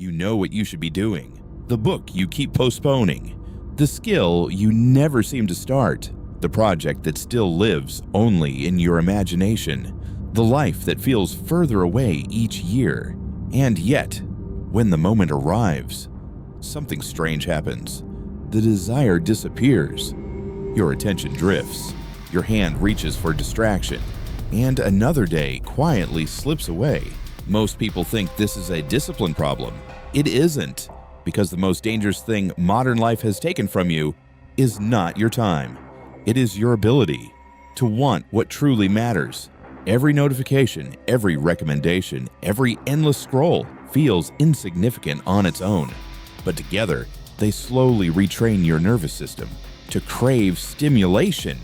You know what you should be doing. The book you keep postponing. The skill you never seem to start. The project that still lives only in your imagination. The life that feels further away each year. And yet, when the moment arrives, something strange happens. The desire disappears. Your attention drifts. Your hand reaches for distraction. And another day quietly slips away. Most people think this is a discipline problem. It isn't, because the most dangerous thing modern life has taken from you is not your time. It is your ability to want what truly matters. Every notification, every recommendation, every endless scroll feels insignificant on its own. But together, they slowly retrain your nervous system to crave stimulation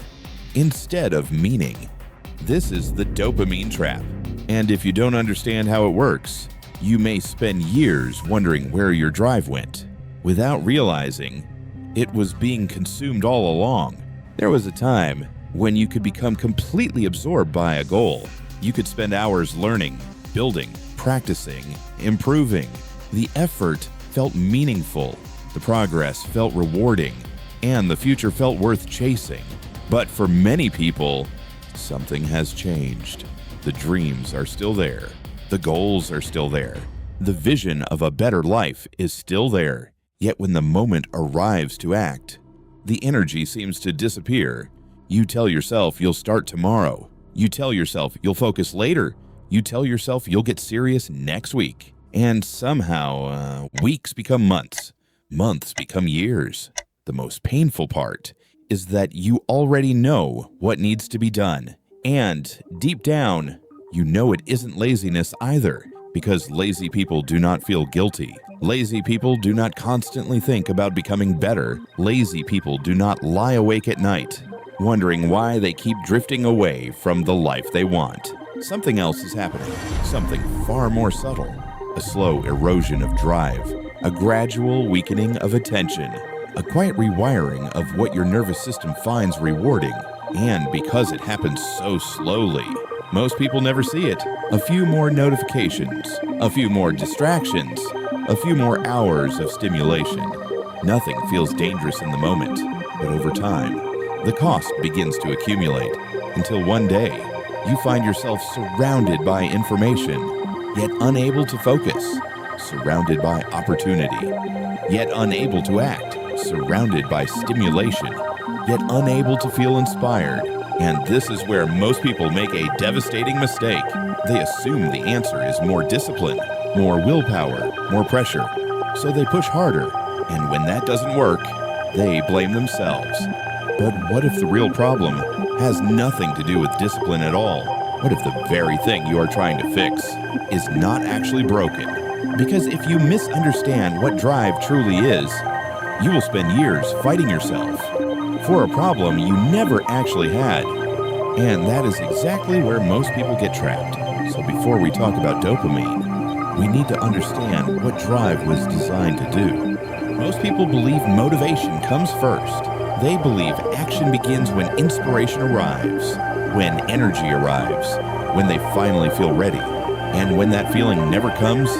instead of meaning. This is the dopamine trap. And if you don't understand how it works, you may spend years wondering where your drive went, without realizing it was being consumed all along. There was a time when you could become completely absorbed by a goal. You could spend hours learning, building, practicing, improving. The effort felt meaningful, the progress felt rewarding, and the future felt worth chasing. But for many people, something has changed. The dreams are still there. The goals are still there. The vision of a better life is still there. Yet when the moment arrives to act, the energy seems to disappear. You tell yourself you'll start tomorrow. You tell yourself you'll focus later. You tell yourself you'll get serious next week. And somehow, weeks become months. Months become years. The most painful part is that you already know what needs to be done. And deep down, you know it isn't laziness either, because lazy people do not feel guilty. Lazy people do not constantly think about becoming better. Lazy people do not lie awake at night, wondering why they keep drifting away from the life they want. Something else is happening, something far more subtle. A slow erosion of drive, a gradual weakening of attention, a quiet rewiring of what your nervous system finds rewarding. And because it happens so slowly, most people never see it. A few more notifications, a few more distractions, a few more hours of stimulation. Nothing feels dangerous in the moment, but over time, the cost begins to accumulate until one day you find yourself surrounded by information, yet unable to focus, surrounded by opportunity, yet unable to act, surrounded by stimulation, yet unable to feel inspired. And this is where most people make a devastating mistake. They assume the answer is more discipline, more willpower, more pressure. So they push harder, and when that doesn't work, they blame themselves. But what if the real problem has nothing to do with discipline at all? What if the very thing you are trying to fix is not actually broken? Because if you misunderstand what drive truly is, you will spend years fighting yourself for a problem you never actually had. And that is exactly where most people get trapped. So before we talk about dopamine, we need to understand what drive was designed to do. Most people believe motivation comes first. They believe action begins when inspiration arrives, when energy arrives, when they finally feel ready. And when that feeling never comes,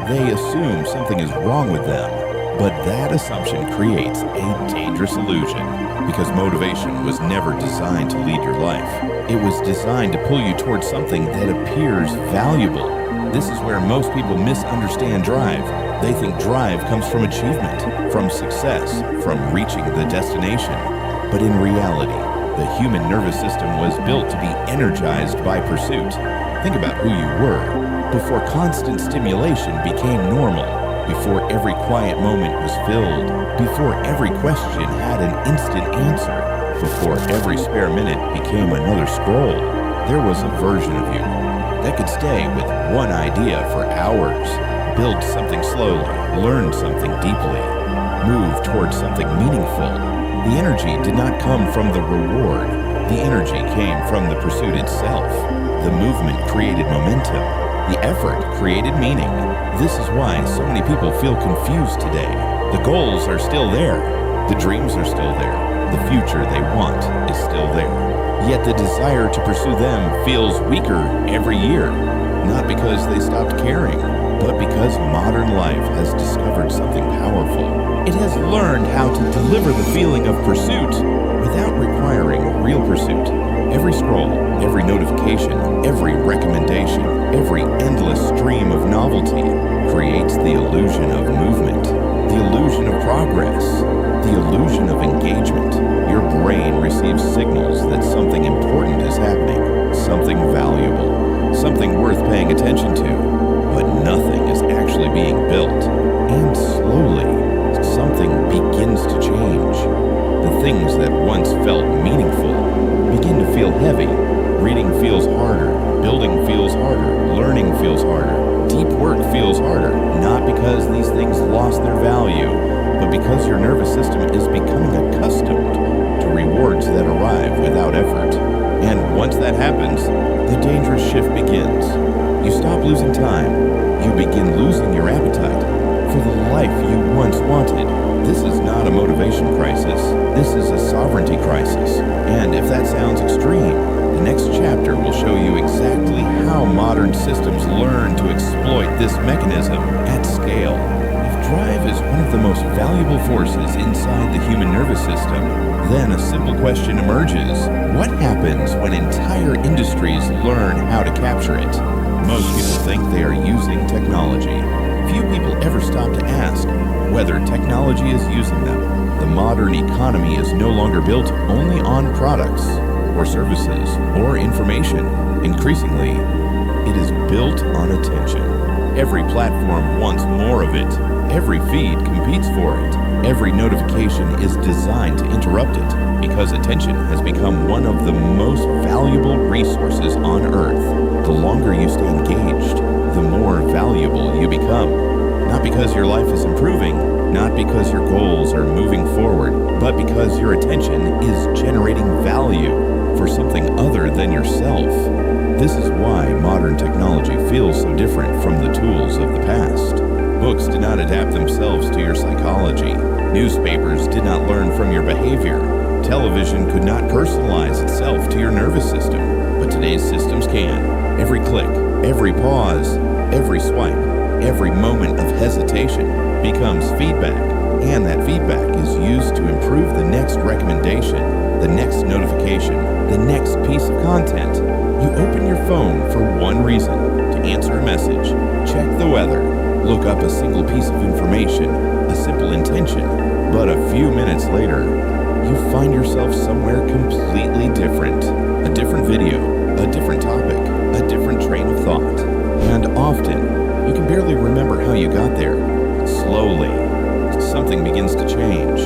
they assume something is wrong with them. But that assumption creates a dangerous illusion, because motivation was never designed to lead your life. It was designed to pull you towards something that appears valuable. This is where most people misunderstand drive. They think drive comes from achievement, from success, from reaching the destination. But in reality, the human nervous system was built to be energized by pursuit. Think about who you were before constant stimulation became normal. Before every quiet moment was filled, before every question had an instant answer, before every spare minute became another scroll, there was a version of you that could stay with one idea for hours, build something slowly, learn something deeply, move towards something meaningful. The energy did not come from the reward. The energy came from the pursuit itself. The movement created momentum. The effort created meaning. This is why so many people feel confused today. The goals are still there. The dreams are still there. The future they want is still there. Yet the desire to pursue them feels weaker every year. Not because they stopped caring, but because modern life learned how to deliver the feeling of pursuit without requiring real pursuit. Every scroll, every notification, every recommendation, every endless stream of novelty creates the illusion of movement, the illusion of progress, the illusion of engagement. Your brain receives signals that something important is happening, something valuable, something worth paying attention to, but nothing is actually being built. And slowly, something begins to change. The things that once felt meaningful begin to feel heavy. Reading feels harder, building feels harder, learning feels harder, deep work feels harder, not because these things lost their value, but because your nervous system is becoming accustomed to rewards that arrive without effort. And once that happens, the dangerous shift begins. You stop losing time. You begin losing your appetite for the life you once wanted. This is not a motivation crisis. This is a sovereignty crisis. And if that sounds extreme, the next chapter will show you exactly how modern systems learn to exploit this mechanism at scale. If drive is one of the most valuable forces inside the human nervous system, then a simple question emerges. What happens when entire industries learn how to capture it? Most people think they are using technology. Few people ever stop to ask whether technology is using them. The modern economy is no longer built only on products or services or information. Increasingly, it is built on attention. Every platform wants more of it. Every feed competes for it. Every notification is designed to interrupt it because attention has become one of the most valuable resources on Earth. The longer you stay engaged, the more valuable you become. Not because your life is improving, not because your goals are moving forward, but because your attention is generating value for something other than yourself. This is why modern technology feels so different from the tools of the past. Books did not adapt themselves to your psychology. Newspapers did not learn from your behavior. Television could not personalize itself to your nervous system. But today's systems can. Every click, every pause, every swipe, every moment of hesitation becomes feedback, and that feedback is used to improve the next recommendation, the next notification, the next piece of content. You open your phone for one reason, to answer a message, check the weather, look up a single piece of information, a simple intention. But a few minutes later, you find yourself somewhere completely different. A different video, a different topic, a different train of thought. And often, you can barely remember how you got there. Slowly, something begins to change.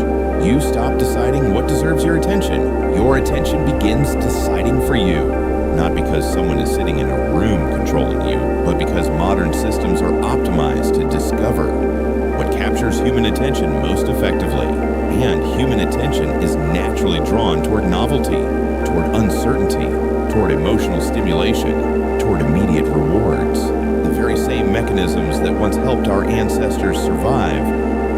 You stop deciding what deserves your attention. Your attention begins deciding for you. Not because someone is sitting in a room controlling you, but because modern systems are optimized to discover what captures human attention most effectively. And human attention is naturally drawn toward novelty, toward uncertainty, toward emotional stimulation, toward immediate rewards. The very same mechanisms that once helped our ancestors survive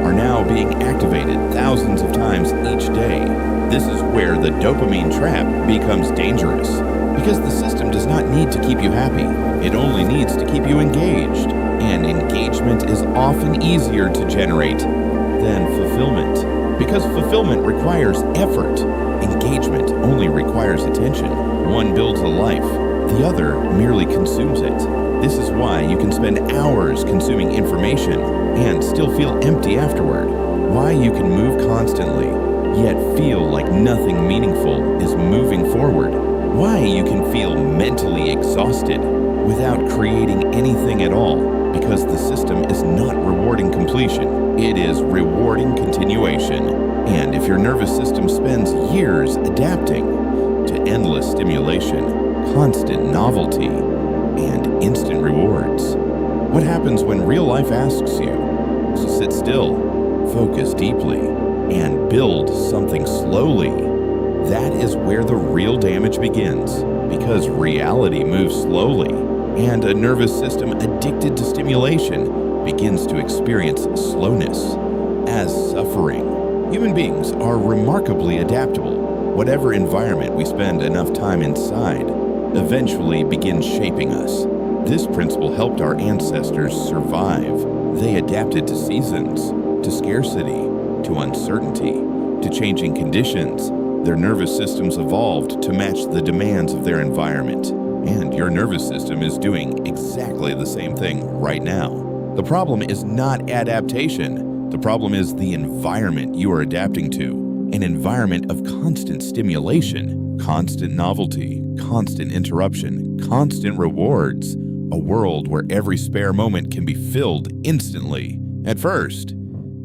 are now being activated thousands of times each day. This is where the dopamine trap becomes dangerous, because the system does not need to keep you happy. It only needs to keep you engaged. And engagement is often easier to generate than fulfillment, because fulfillment requires effort. Engagement only requires attention. One builds a life, the other merely consumes it. This is why you can spend hours consuming information and still feel empty afterward. Why you can move constantly, yet feel like nothing meaningful is moving forward. Why you can feel mentally exhausted without creating anything at all, because the system is not rewarding completion. It is rewarding continuation. And if your nervous system spends years adapting to endless stimulation, constant novelty, and instant rewards, what happens when real life asks you to sit still, focus deeply, and build something slowly? That is where the real damage begins, because reality moves slowly, and a nervous system addicted to stimulation begins to experience slowness as suffering. Human beings are remarkably adaptable. Whatever environment we spend enough time inside eventually begins shaping us. This principle helped our ancestors survive. They adapted to seasons, to scarcity, to uncertainty, to changing conditions. Their nervous systems evolved to match the demands of their environment. And your nervous system is doing exactly the same thing right now. The problem is not adaptation. The problem is the environment you are adapting to. An environment of constant stimulation, constant novelty, constant interruption, constant rewards. A world where every spare moment can be filled instantly. At first,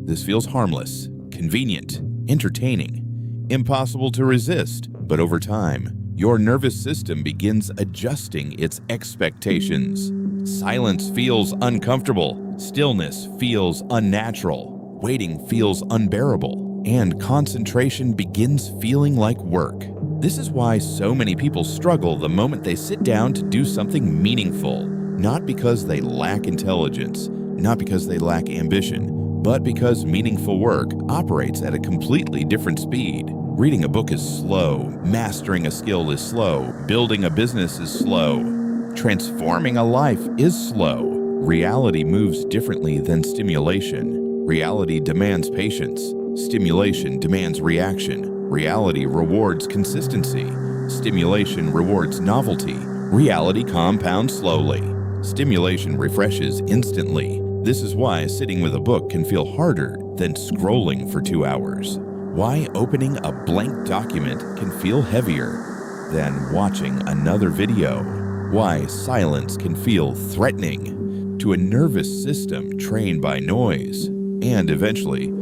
this feels harmless, convenient, entertaining, impossible to resist. But over time, your nervous system begins adjusting its expectations. Silence feels uncomfortable. Stillness feels unnatural. Waiting feels unbearable. And concentration begins feeling like work. This is why so many people struggle the moment they sit down to do something meaningful. Not because they lack intelligence, not because they lack ambition, but because meaningful work operates at a completely different speed. Reading a book is slow, mastering a skill is slow, building a business is slow, transforming a life is slow. Reality moves differently than stimulation. Reality demands patience. Stimulation demands reaction. Reality rewards consistency. Stimulation rewards novelty. Reality compounds slowly. Stimulation refreshes instantly. This is why sitting with a book can feel harder than scrolling for 2 hours. Why opening a blank document can feel heavier than watching another video. Why silence can feel threatening to a nervous system trained by noise. And eventually,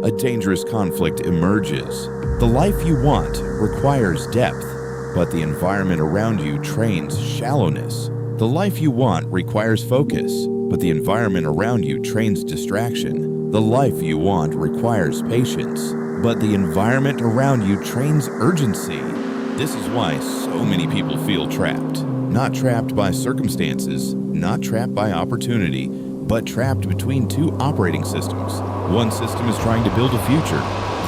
a dangerous conflict emerges. The life you want requires depth, but the environment around you trains shallowness. The life you want requires focus, but the environment around you trains distraction. The life you want requires patience, but the environment around you trains urgency. This is why so many people feel trapped. Not trapped by circumstances, not trapped by opportunity, but trapped between two operating systems. One system is trying to build a future,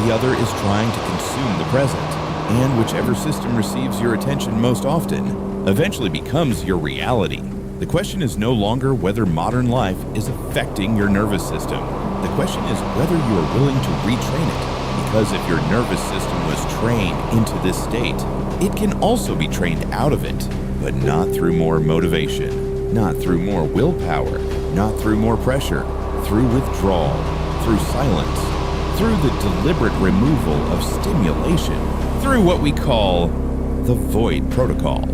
the other is trying to consume the present. And whichever system receives your attention most often eventually becomes your reality. The question is no longer whether modern life is affecting your nervous system. The question is whether you are willing to retrain it. Because if your nervous system was trained into this state, it can also be trained out of it, but not through more motivation, not through more willpower, not through more pressure, through withdrawal, through silence, through the deliberate removal of stimulation, through what we call the void protocol.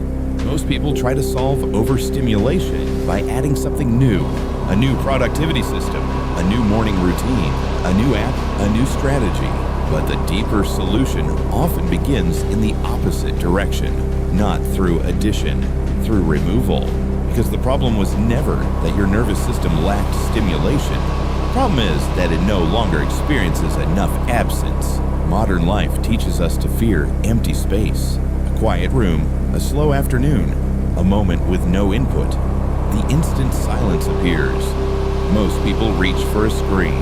Most people try to solve overstimulation by adding something new, a new productivity system, a new morning routine, a new app, a new strategy. But the deeper solution often begins in the opposite direction, not through addition, through removal. Because the problem was never that your nervous system lacked stimulation. The problem is that it no longer experiences enough absence. Modern life teaches us to fear empty space, a quiet room, a slow afternoon, a moment with no input. The instant silence appears. Most people reach for a screen,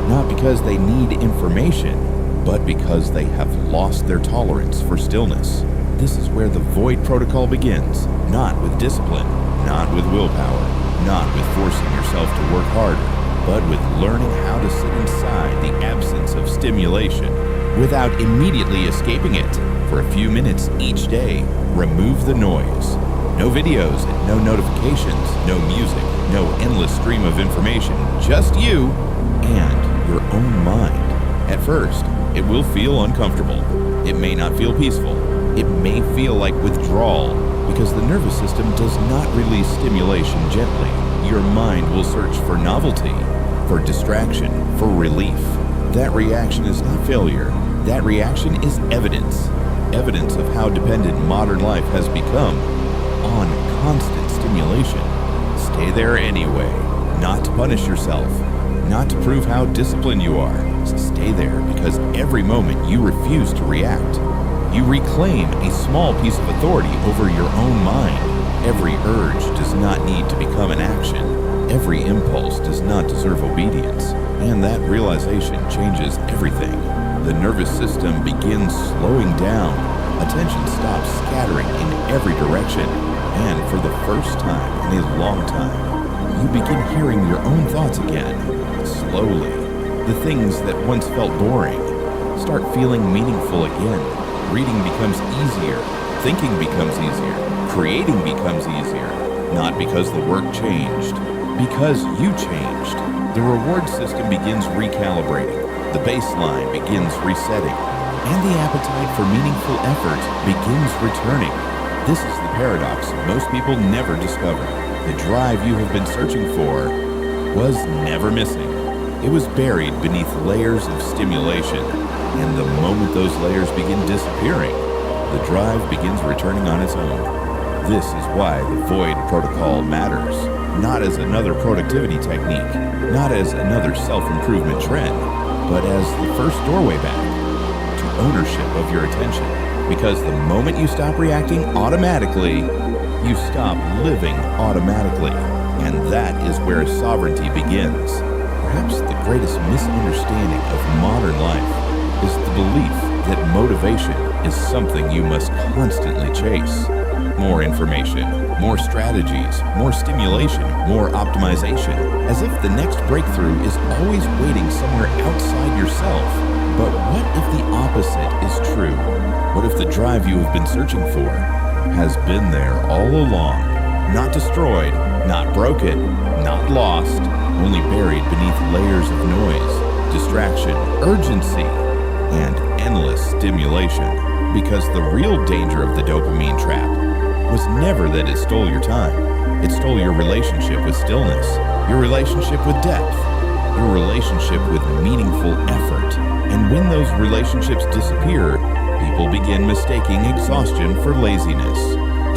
not because they need information, but because they have lost their tolerance for stillness. This is where the void protocol begins, not with discipline, not with willpower, not with forcing yourself to work harder, but with learning how to sit inside the absence of stimulation without immediately escaping it. For a few minutes each day, remove the noise. No videos, no notifications, no music, no endless stream of information, just you and your own mind. At first, it will feel uncomfortable. It may not feel peaceful. It may feel like withdrawal because the nervous system does not release stimulation gently. Your mind will search for novelty, for distraction, for relief. That reaction is not failure. That reaction is evidence. Evidence of how dependent modern life has become on constant stimulation. Stay there anyway, not to punish yourself, not to prove how disciplined you are. Stay there because every moment you refuse to react, you reclaim a small piece of authority over your own mind. Every urge does not need to become an action. Every impulse does not deserve obedience. And that realization changes everything. The nervous system begins slowing down. Attention stops scattering in every direction. And for the first time in a long time, you begin hearing your own thoughts again, slowly, The things that once felt boring start feeling meaningful again. Reading becomes easier. Thinking becomes easier. Creating becomes easier. Not because the work changed, because you changed. The reward system begins recalibrating. The baseline begins resetting. And the appetite for meaningful effort begins returning. This is the paradox most people never discover. The drive you have been searching for was never missing. It was buried beneath layers of stimulation, and the moment those layers begin disappearing, the drive begins returning on its own. This is why the void protocol matters, not as another productivity technique, not as another self-improvement trend, but as the first doorway back to ownership of your attention. Because the moment you stop reacting automatically, you stop living automatically. And that is where sovereignty begins. Perhaps the greatest misunderstanding of modern life is the belief that motivation is something you must constantly chase. More information, more strategies, more stimulation, more optimization, as if the next breakthrough is always waiting somewhere outside yourself. But what if the opposite is true? What if the drive you have been searching for has been there all along? Not destroyed, not broken, not lost, only buried beneath layers of noise, distraction, urgency, and endless stimulation. Because the real danger of the dopamine trap was never that it stole your time. It stole your relationship with stillness, your relationship with depth, your relationship with meaningful effort. And when those relationships disappear, people begin mistaking exhaustion for laziness,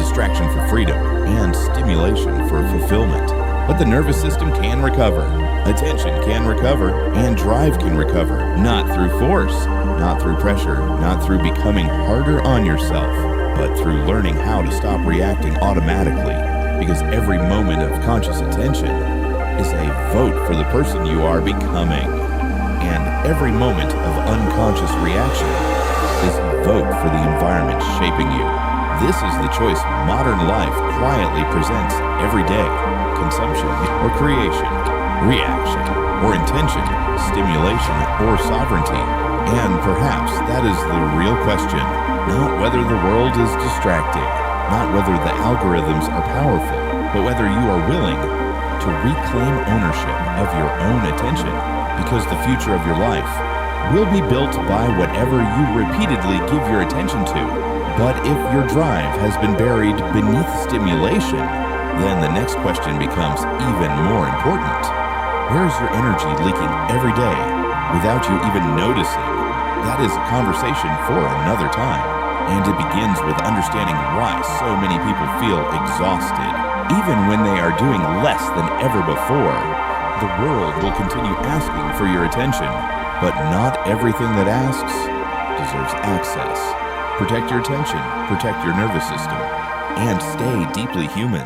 distraction for freedom, and stimulation for fulfillment. But the nervous system can recover, attention can recover, and drive can recover. Not through force, not through pressure, not through becoming harder on yourself, but through learning how to stop reacting automatically. Because every moment of conscious attention is a vote for the person you are becoming. And every moment of unconscious reaction is a vote for the environment shaping you. This is the choice modern life quietly presents every day. Consumption or creation, reaction or intention, stimulation or sovereignty. And perhaps that is the real question. Not whether the world is distracting, not whether the algorithms are powerful, but whether you are willing to reclaim ownership of your own attention. Because the future of your life will be built by whatever you repeatedly give your attention to. But if your drive has been buried beneath stimulation, then the next question becomes even more important. Where is your energy leaking every day without you even noticing? That is a conversation for another time. And it begins with understanding why so many people feel exhausted. Even when they are doing less than ever before, the world will continue asking for your attention, but not everything that asks deserves access. Protect your attention, protect your nervous system, and stay deeply human.